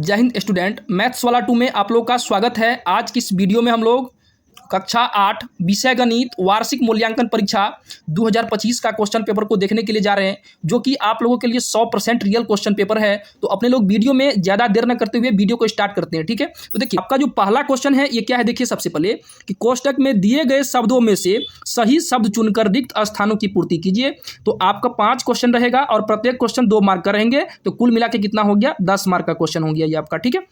जय Hind student, maths वाला 2 में आप लोग का स्वागत है। आज की इस वीडियो में हम लोग कक्षा 8 विषय गणित वार्षिक मूल्यांकन परीक्षा 2025 का क्वेश्चन पेपर को देखने के लिए जा रहे हैं, जो कि आप लोगों के लिए 100% रियल क्वेश्चन पेपर है। तो अपने लोग वीडियो में ज़्यादा देर न करते हुए वीडियो को स्टार्ट करते हैं, ठीक है। तो देखिए आपका जो पहला क्वेश्चन है ये क्या है, देखिए सबसे पहले कि कोष्टक में दिए गए शब्दों में से सही शब्द चुनकर रिक्त स्थानों की पूर्ति कीजिए। तो आपका 5 क्वेश्चन रहेगा और प्रत्येक क्वेश्चन 2 मार्क का रहेंगे, तो कुल मिला के कितना हो गया, 10 मार्क का क्वेश्चन हो गया ये आपका, ठीक है।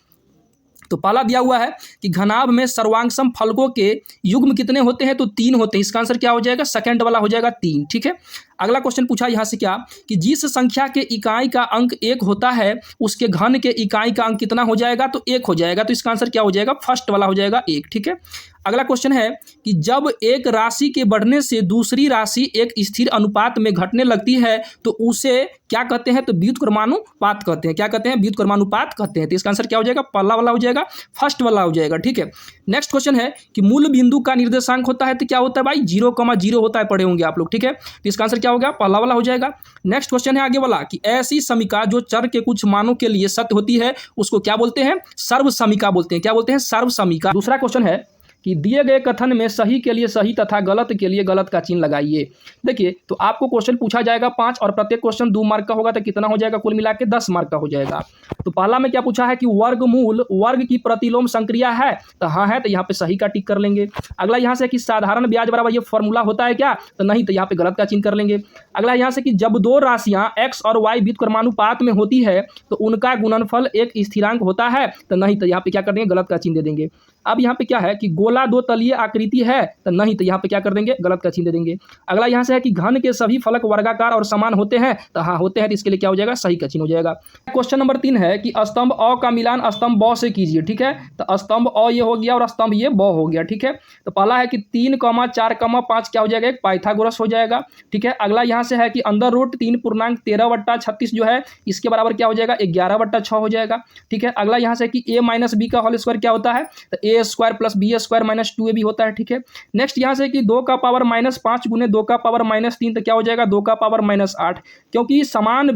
तो पहला दिया हुआ है कि घनाभ में सर्वांगसम फलकों के युग्म कितने होते हैं, तो 3 होते हैं। इसका आंसर क्या हो जाएगा, सेकंड वाला हो जाएगा 3, ठीक है। अगला क्वेश्चन पूछा यहाँ से क्या कि जिस संख्या के इकाई का अंक 1 होता है उसके घन के इकाई का अंक कितना हो जाएगा, तो 1 हो जाएगा। तो इसका आंसर क्या हो जाएगा, फर्स्ट वाला हो जाएगा 1, ठीक है। अगला क्वेश्चन है कि जब एक राशि के बढ़ने से दूसरी राशि एक स्थिर अनुपात में घटने लगती है तो उसे क्या कहते हैं, तो व्युत्क्रमानुपात कहते हैं। क्या कहते हैं, व्युत्क्रमानुपात कहते हैं। तो इसका आंसर क्या हो जाएगा, पहला वाला हो जाएगा, फर्स्ट वाला हो जाएगा, ठीक है। नेक्स्ट क्वेश्चन है कि मूल बिंदु का निर्देशांक होता है तो क्या होता है भाई, 0,0 होता है, पढ़े होंगे आप लोग, ठीक है। तो इसका आंसर क्या हो गया, पहला वाला हो जाएगा। नेक्स्ट क्वेश्चन है आगे वाला कि ऐसी समीका जो चर के कुछ मानों के लिए सत्य होती है उसको क्या बोलते हैं, सर्व समीका बोलते हैं। क्या बोलते हैं, सर्व समीका। दूसरा क्वेश्चन है कि दिए गए कथन में सही के लिए सही तथा गलत के लिए गलत का चिन्ह लगाइए। देखिए तो आपको क्वेश्चन पूछा जाएगा 5 और प्रत्येक क्वेश्चन 2 मार्क का होगा, तो कितना हो जाएगा, कुल मिला के 10 मार्क का हो जाएगा। तो पहला में क्या पूछा है कि वर्गमूल वर्ग की प्रतिलोम संक्रिया है, तो हाँ है, तो यहाँ पे सही का टिक कर लेंगे। अगला यहाँ से कि साधारण ब्याज बराबर ये फॉर्मूला होता है क्या, तो नहीं, तो यहाँ पे गलत का चिन्ह कर लेंगे। अगला यहाँ से कि जब 2 राशियां x और y व्युत्क्रमानुपात में होती है तो उनका गुणनफल एक स्थिरांक होता है, तो नहीं, तो यहाँ पे क्या कर देंगे, गलत का चिन्ह दे देंगे। अब यहाँ पे क्या है कि गोला 2 तलीय आकृति है, तो नहीं, तो यहाँ पे क्या कर देंगे, गलत का चिन्ह दे देंगे। अगला यहाँ से है कि घन के सभी फलक वर्गाकार और समान होते हैं, तो हाँ होते हैं, तो इसके लिए क्या हो जाएगा, सही का चिन्ह हो जाएगा। क्वेश्चन नंबर 3 है कि स्तंभ अ का मिलान स्तंभ ब से कीजिए, ठीक है। तो स्तंभ अ ये हो गया और स्तंभ ये ब हो गया, ठीक है। तो पहला है कि 3, 4, 5 क्या हो जाएगा, एक पाइथागोरस हो जाएगा, ठीक है। अगला यहाँ से है कि अंदर रूट 3.13/36 जो है इसके बराबर क्या हो जाएगा, 11/6 हो जाएगा, ठीक है। अगला यहाँ से कि a - b का होल स्क्वायर क्या होता है, तो a² + b² - 2ab होता है, ठीक है। नेक्स्ट यहाँ से कि 2 का पावर -5 गुने 2 का पावर -3, तो क्या हो जाएगा, 2 का पावर -8, क्योंकि समान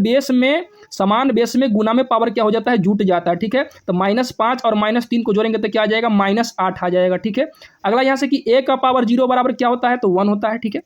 बेस में गुना में पावर क्या हो जाता है, जुट जाता है, ठीक है। तो -5 और -3 को जोड़ेंगे तो क्या आ जाएगा, -8 आ जाएगा, ठीक है। अगला यहाँ से कि a का पावर 0 बराबर क्या होता है, तो 1 होता है, ठीक है।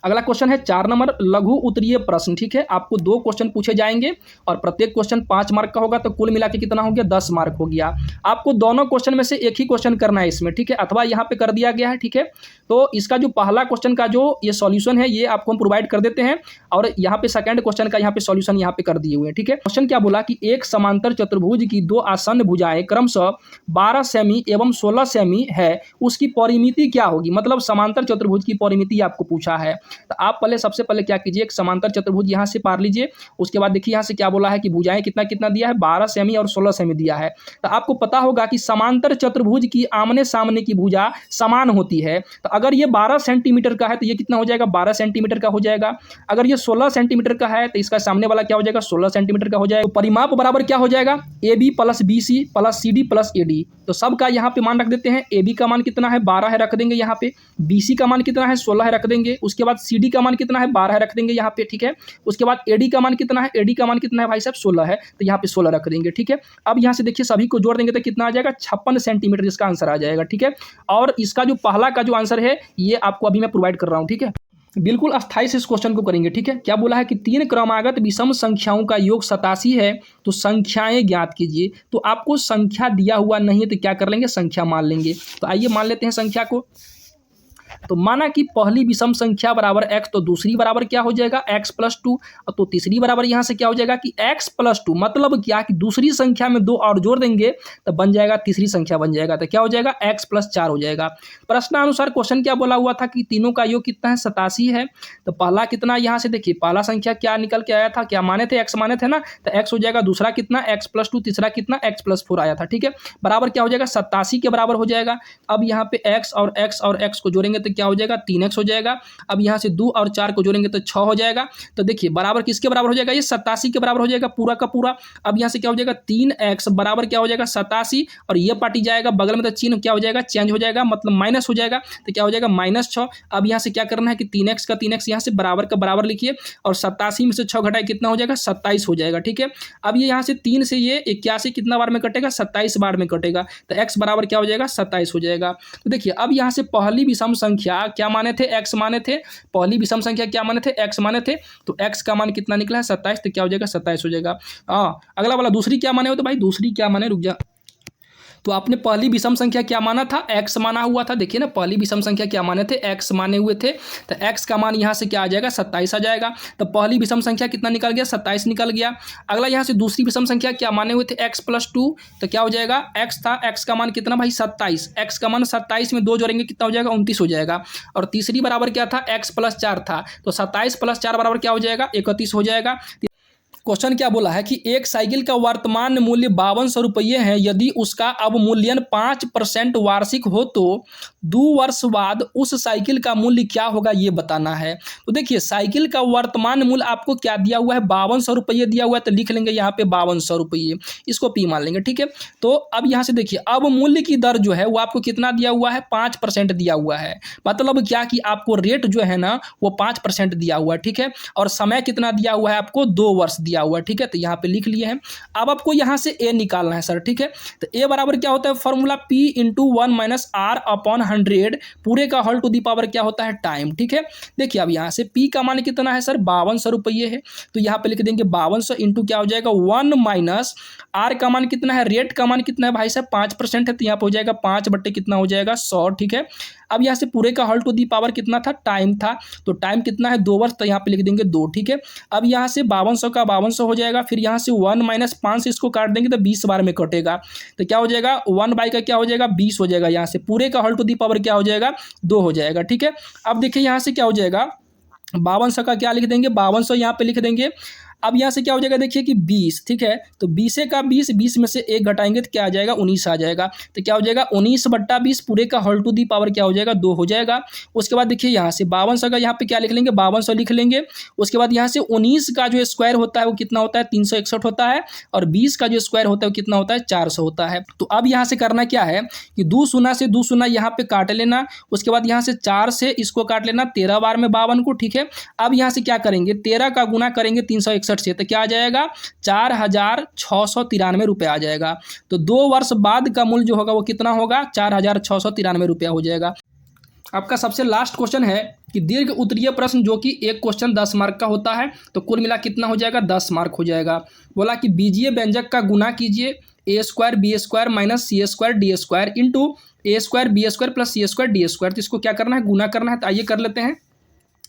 अगला क्वेश्चन है 4 नंबर लघु उत्तरीय प्रश्न, ठीक है। आपको 2 क्वेश्चन पूछे जाएंगे और प्रत्येक क्वेश्चन 5 मार्क का होगा, तो कुल मिला के कितना हो गया, 10 मार्क हो गया। आपको दोनों क्वेश्चन में से एक ही क्वेश्चन करना है इसमें, ठीक है, अथवा यहाँ पे कर दिया गया है, ठीक है। तो इसका जो पहला क्वेश्चन का जो ये सॉल्यूशन है ये आपको हम प्रोवाइड कर देते हैं, और यहाँ पे सेकंड क्वेश्चन का यहाँ पे सॉल्यूशन यहाँ पे कर दिए हुए हैं, ठीक है। क्वेश्चन क्या बोला कि एक समांतर चतुर्भुज की 2 आसन्न भुजाएं क्रमशः 12 सेमी एवं 16 सेमी है, उसकी परिमिति क्या होगी। मतलब समांतर चतुर्भुज की परिमिति आपको पूछा है। तो आप सबसे पहले क्या कीजिए, एक समांतर चतुर्भुज यहाँ से पार लीजिए। उसके बाद देखिए यहाँ से क्या बोला है कि भुजाएं कितना कितना दिया है, 12 सेमी और 16 सेमी दिया है। तो आपको पता होगा कि समांतर चतुर्भुज की आमने सामने की भुजा समान होती है। तो अगर ये 12 सेंटीमीटर का है तो ये कितना हो जाएगा, 12 सेंटीमीटर का हो जाएगा। अगर ये 16 सेंटीमीटर का है तो इसका सामने वाला क्या हो जाएगा, 16 सेंटीमीटर का हो जाएगा। तो परिमाप बराबर क्या हो जाएगा, AB + BC + CD + AD। तो सबका यहाँ पे मान रख देते हैं। AB का मान कितना है, 12 है, रख देंगे यहाँ पे। BC का मान कितना है, 16 है, रख देंगे। उसके बाद CD का मान कितना है, 12 है, रख देंगे यहाँ पे, ठीक है। उसके बाद AD का मान कितना है, AD का मान कितना है भाई साहब, 16 है, तो यहाँ पे 16 रख देंगे, ठीक है। अब यहाँ से देखिए सभी को जोड़ देंगे तो कितना आ जाएगा, 56 सेंटीमीटर इसका आंसर आ जाएगा, ठीक है। और इसका जो पहला का जो आंसर है ये आपको अभी मैं प्रोवाइड कर रहा हूँ, ठीक है। बिल्कुल अस्थाई से इस क्वेश्चन को करेंगे, ठीक है। क्या बोला है कि 3 क्रमागत विषम संख्याओं का योग 87 है, तो संख्याएं ज्ञात कीजिए। तो आपको संख्या दिया हुआ नहीं है तो क्या कर लेंगे, संख्या मान लेंगे। तो आइए मान लेते हैं संख्या को। तो माना कि पहली विषम संख्या बराबर x, तो दूसरी बराबर क्या हो जाएगा, x + 2, तो तीसरी बराबर यहाँ से क्या हो जाएगा कि x + 2, मतलब क्या कि दूसरी संख्या में 2 और जोड़ देंगे तो बन जाएगा तीसरी संख्या बन जाएगा। तो क्या हो जाएगा, x + 4 हो जाएगा। प्रश्नानुसार क्वेश्चन क्या बोला हुआ था कि तीनों का योग कितना है, 87 है। तो पहला कितना, यहाँ से देखिए पहला संख्या क्या निकल के आया था, क्या माने थे, x माने थे ना, तो x हो जाएगा। दूसरा कितना, x + 2, तीसरा कितना, x + 4 आया था, ठीक है। बराबर क्या हो जाएगा, 87 के बराबर हो जाएगा। अब यहाँ पे x और x को जोड़ेंगे तो क्या हो जाएगा 3x हो जाएगा। अब यहाँ से 2 और 4 को जोड़ेंगे तो 6 हो जाएगा। तो देखिए बराबर किसके बराबर हो जाएगा, ये 87 के बराबर हो जाएगा पूरा का पूरा। अब यहाँ से क्या हो जाएगा 3x बराबर क्या हो जाएगा 87, और ये पार्टी जाएगा बगल में तो चिन्ह क्या हो जाएगा चेंज हो जाएगा, मतलब माइनस हो जाएगा। तो क्या हो जाएगा -6। अब यहाँ से क्या करना है कि 3x का 3x यहाँ से बराबर का बराबर लिखिए, और 87 में से 6 घटाए कितना हो जाएगा 27 हो जाएगा। ठीक है, अब ये यहाँ से 3 से ये 81 कितना बार में कटेगा 27 बार में कटेगा, तो x बराबर क्या हो जाएगा 27 हो जाएगा। तो देखिए अब यहाँ से पहली विषम संख्या क्या माने थे, x माने थे, पहली विषम संख्या क्या माने थे, x माने थे, तो x का मान कितना निकला है 27, तो क्या हो जाएगा 27 हो जाएगा। हाँ, अगला वाला दूसरी क्या माने हो, तो भाई दूसरी क्या माने, रुक जा। तो आपने पहली विषम संख्या क्या माना था, x माना हुआ था। देखिए ना, पहली विषम संख्या क्या माने थे, x माने हुए थे, तो x का मान यहाँ से क्या आ जाएगा 27 आ जाएगा। तो पहली विषम संख्या कितना निकल गया 27 निकल गया। अगला यहाँ से दूसरी विषम संख्या क्या माने हुए थे x+2, तो क्या हो जाएगा x था, x का मान कितना भाई 27, x का मान 27 में 2 जोड़ेंगे कितना हो जाएगा 29 हो जाएगा। और तीसरी बराबर क्या था x+4 था, तो 27 + 4 बराबर क्या हो जाएगा 31 हो जाएगा। क्वेश्चन क्या बोला है कि एक साइकिल का वर्तमान मूल्य 5200 रुपये है, यदि उसका अवमूल्यन 5% वार्षिक हो तो 2 वर्ष बाद उस साइकिल का मूल्य क्या होगा ये बताना है। तो देखिए साइकिल का वर्तमान मूल्य आपको क्या दिया हुआ है 5200 रुपये दिया हुआ है, तो लिख लेंगे यहाँ पे 5200 रुपये, इसको पी मान लेंगे। ठीक है, तो अब यहाँ से देखिए अवमूल्य की दर जो है वो आपको कितना दिया हुआ है 5% दिया हुआ है, मतलब क्या कि आपको रेट जो है ना वो 5% दिया हुआ है। ठीक है, और समय कितना दिया हुआ है आपको 2 वर्ष दिया हुआ है। ठीक है, तो यहाँ पे लिख लिए हैं। अब आपको यहाँ से ए निकालना है सर। ठीक है, तो ए बराबर क्या होता है फॉर्मूला P × 1 - R/100 पूरे का होल टू दी पावर क्या होता है टाइम। ठीक है, देखिए अब यहाँ से P का मान कितना है सर 5200 रुपये है, तो यहाँ पे लिख देंगे 5200 इंटू क्या हो जाएगा 1 - R का मान कितना है, रेट का मान कितना है भाई साहब 5% है, तो यहाँ पे हो जाएगा 5 बट्टे कितना हो जाएगा 100। ठीक है, अब यहाँ से पूरे का होल टू दी पावर कितना था टाइम था, तो टाइम कितना है 2 वर्ष, तो यहाँ पे लिख देंगे 2। ठीक है, अब यहाँ से 5200 का 5200 हो जाएगा, फिर यहाँ से 1 - 5 से इसको काट देंगे तो 20 बार में कटेगा, तो क्या हो जाएगा 1 का क्या हो जाएगा 20 हो जाएगा। यहाँ से पूरे का होल टू दी पावर क्या हो जाएगा 2 हो जाएगा। ठीक है, अब देखिए यहाँ से क्या हो जाएगा 5200 का क्या लिख देंगे 5200 यहाँ पे लिख देंगे। अब यहाँ से क्या हो जाएगा देखिए कि 20। ठीक है, तो 20 का 20 में से 1 घटाएंगे तो क्या आ जाएगा 19 आ जाएगा, तो क्या हो जाएगा 19/20 पूरे का होल टू दी पावर क्या हो जाएगा 2 हो जाएगा। उसके बाद देखिए यहाँ से 5200 का यहाँ पे क्या लिख लेंगे 5200 लिख लेंगे। उसके बाद यहाँ से 19 का जो स्क्वायर होता है वो कितना होता है 361 होता है, और 20 का जो स्क्वायर होता है वो कितना होता है 400 होता है। तो अब यहाँ से करना क्या है कि 2 शून्य से 2 शून्य यहाँ पे काट लेना, उसके बाद यहाँ से 4 से इसको काट लेना 13 बार में 52 को। ठीक है, अब यहाँ से क्या करेंगे 13 का गुना करेंगे 361 से, तो क्या आ जाएगा 4693 रुपये आ जाएगा। तो 2 वर्ष बाद का मूल्य जो होगा वो कितना होगा 4693 रुपया हो जाएगा। आपका सबसे लास्ट क्वेश्चन है कि दीर्घ उत्तरीय प्रश्न जो कि एक क्वेश्चन 10 मार्क का होता है, तो कुल मिला कितना हो जाएगा 10 मार्क हो जाएगा। बोला कि बीजीय व्यंजक का गुना कीजिए a² b² - c² d² into a² b² + c² d²। तो इसको क्या करना है गुना करना है, तो आइए कर लेते हैं।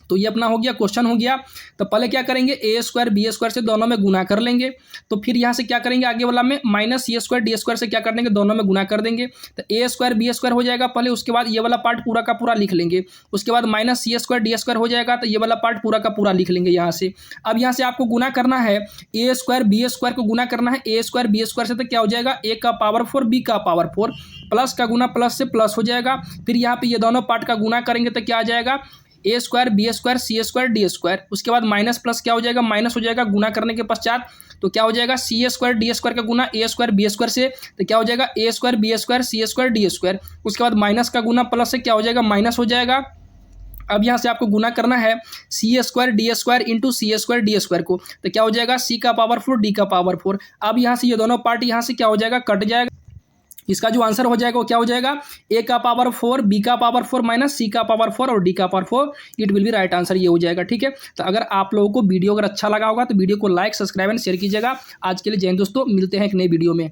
तो ये अपना हो गया क्वेश्चन हो गया। तो पहले क्या करेंगे a² b² से दोनों में गुना कर लेंगे, तो फिर यहाँ से क्या करेंगे आगे वाला में -c² d² से क्या कर देंगे दोनों में गुना कर देंगे, तो a² b² हो जाएगा पहले। उसके बाद ये वाला पार्ट पूरा का पूरा लिख लेंगे, उसके बाद -c² d² हो जाएगा, तो ये वाला पार्ट पूरा का पूरा लिख लेंगे यहाँ से। अब यहाँ से आपको गुना करना है a² b² को गुना करना है a² b² से, तो क्या हो जाएगा a का पावर 4 b का पावर 4, प्लस का गुना प्लस से प्लस हो जाएगा। फिर यहाँ पे ये दोनों पार्ट का गुना करेंगे तो क्या आ जाएगा a² b² c² d²। उसके बाद माइनस प्लस क्या हो जाएगा माइनस हो जाएगा गुना करने के पश्चात, तो क्या हो जाएगा c² d² का गुना a² b² से, तो क्या हो जाएगा a² b² c² d²। उसके बाद माइनस का गुना प्लस से क्या हो जाएगा माइनस हो जाएगा। अब यहाँ से आपको गुना करना है c² d² into c² d² को, तो क्या हो जाएगा c का पावर 4 d का पावर 4। अब यहाँ से ये दोनों पार्ट यहाँ से क्या हो जाएगा कट जाएगा। इसका जो आंसर हो जाएगा वो क्या हो जाएगा a का पावर 4 b का पावर 4 माइनस c का पावर 4 और d का power 4, it will be right answer ये हो जाएगा। ठीक है, तो अगर आप लोगों को वीडियो अगर अच्छा लगा होगा तो वीडियो को लाइक सब्सक्राइब एंड शेयर कीजिएगा। आज के लिए जय हिंद दोस्तों, मिलते हैं एक नई वीडियो में।